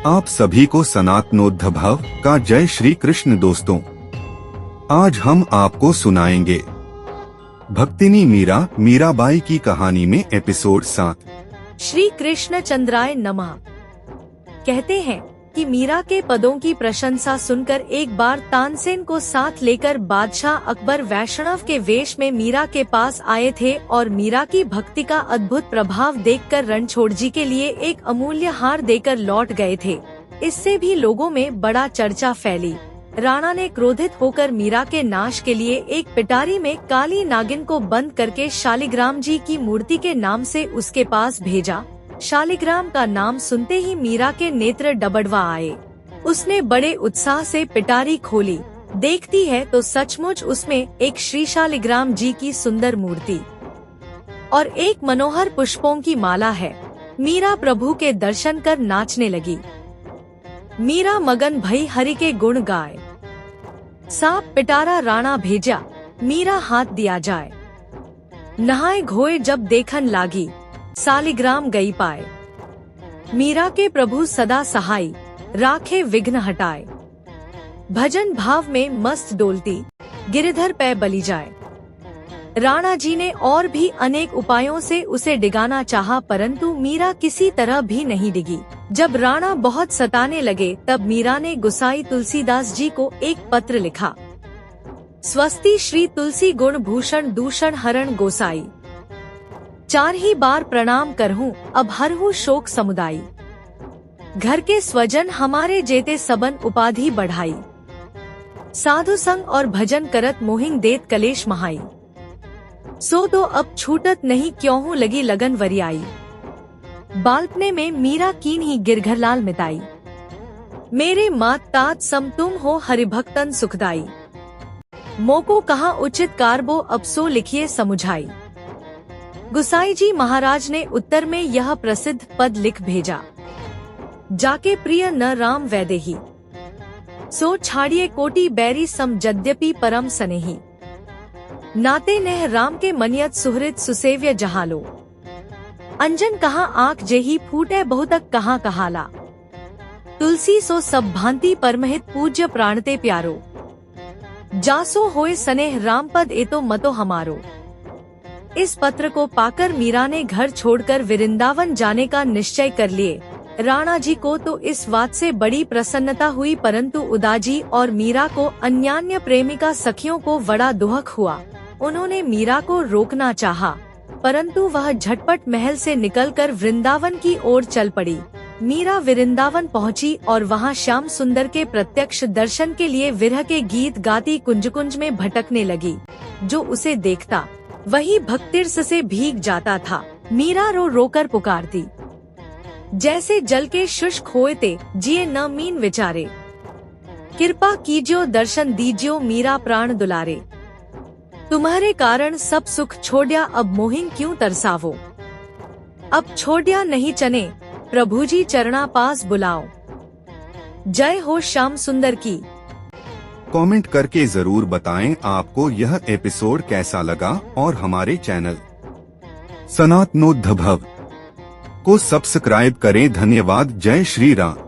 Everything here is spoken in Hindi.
आप सभी को सनातनोद्भव का जय श्री कृष्ण। दोस्तों, आज हम आपको सुनाएंगे भक्तिनी मीराबाई की कहानी में एपिसोड 7। श्री कृष्ण चंद्राय नमः। कहते हैं कि मीरा के पदों की प्रशंसा सुनकर एक बार तानसेन को साथ लेकर बादशाह अकबर वैष्णव के वेश में मीरा के पास आए थे और मीरा की भक्ति का अद्भुत प्रभाव देखकर रणछोड़ जी के लिए एक अमूल्य हार देकर लौट गए थे। इससे भी लोगों में बड़ा चर्चा फैली। राणा ने क्रोधित होकर मीरा के नाश के लिए एक पिटारी में काली नागिन को बंद करके शालिग्राम जी की मूर्ति के नाम से उसके पास भेजा। शालिग्राम का नाम सुनते ही मीरा के नेत्र डबडवा आए। उसने बड़े उत्साह से पिटारी खोली। देखती है तो सचमुच उसमें एक श्री शालिग्राम जी की सुंदर मूर्ति और एक मनोहर पुष्पों की माला है। मीरा प्रभु के दर्शन कर नाचने लगी। मीरा मगन भई हरि के गुण गाए। सांप पिटारा राणा भेजा, मीरा हाथ दिया जाए। नहाए घोए जब देखन लागी, शालिग्राम गई पाए। मीरा के प्रभु सदा सहाय, राखे विघ्न हटाए। भजन भाव में मस्त डोलती, गिरधर पे बली जाए। राणा जी ने और भी अनेक उपायों से उसे डिगाना चाहा, परंतु मीरा किसी तरह भी नहीं डिगी। जब राणा बहुत सताने लगे तब मीरा ने गोसाई तुलसीदास जी को एक पत्र लिखा। स्वस्ति श्री तुलसी गुण भूषण दूषण हरण गोसाई, 4 ही बार प्रणाम करहूँ अब हरहूँ शोक समुदाई। घर के स्वजन हमारे जेते सबन उपाधि बढ़ाई। साधु संग और भजन करत मोहिंग देत कलेश महाई। सो तो अब छूटत नहीं क्यों लगी लगन वरियाई। बालपने में मीरा कीन ही गिरघरलाल मिताई। मेरे मात तात सम तुम हो हरिभक्तन सुखदाई। मोको कहाँ उचित कारबो अब सो लिखिए समुझाई। गुसाई जी महाराज ने उत्तर में यह प्रसिद्ध पद लिख भेजा। जाके प्रिय न राम वैदेही, सो छाड़िए कोटि बैरी सम यद्यपि परम सनेही। नाते नह राम के मनियत सुहृद सुसेव्य जहालो। अंजन कहाँ आँख जेही फूटे बहुतक कहाँ कहाला। तुलसी सो सब भांति परमहित पूज्य प्राणते प्यारो। जासो होए सनेह राम पद एतो मतो हमारो। इस पत्र को पाकर मीरा ने घर छोड़कर वृंदावन जाने का निश्चय कर लिए। राणा जी को तो इस बात से बड़ी प्रसन्नता हुई, परंतु उदाजी और मीरा को अन्यान्य प्रेमिका सखियों को बड़ा दुहक हुआ। उन्होंने मीरा को रोकना चाहा, परंतु वह झटपट महल से निकलकर वृंदावन की ओर चल पड़ी। मीरा वृंदावन पहुंची और वहां श्याम सुंदर के प्रत्यक्ष दर्शन के लिए विरह के गीत गाती कुंज में भटकने लगी। जो उसे देखता वही भक्तिरस से भीग जाता था। मीरा रो रोकर पुकारती, जैसे जल के शुष्क होए ते जिए न मीन विचारे। कृपा कीजियो दर्शन दीजियो मीरा प्राण दुलारे। तुम्हारे कारण सब सुख छोड़िया अब मोहिंग क्यों तरसावो। अब छोड़िया नहीं चने प्रभु जी चरणा पास बुलाओ। जय हो श्याम सुंदर की। कमेंट करके जरूर बताएं आपको यह एपिसोड कैसा लगा और हमारे चैनल सनातनोद्भव को सब्सक्राइब करें। धन्यवाद। जय श्री राम।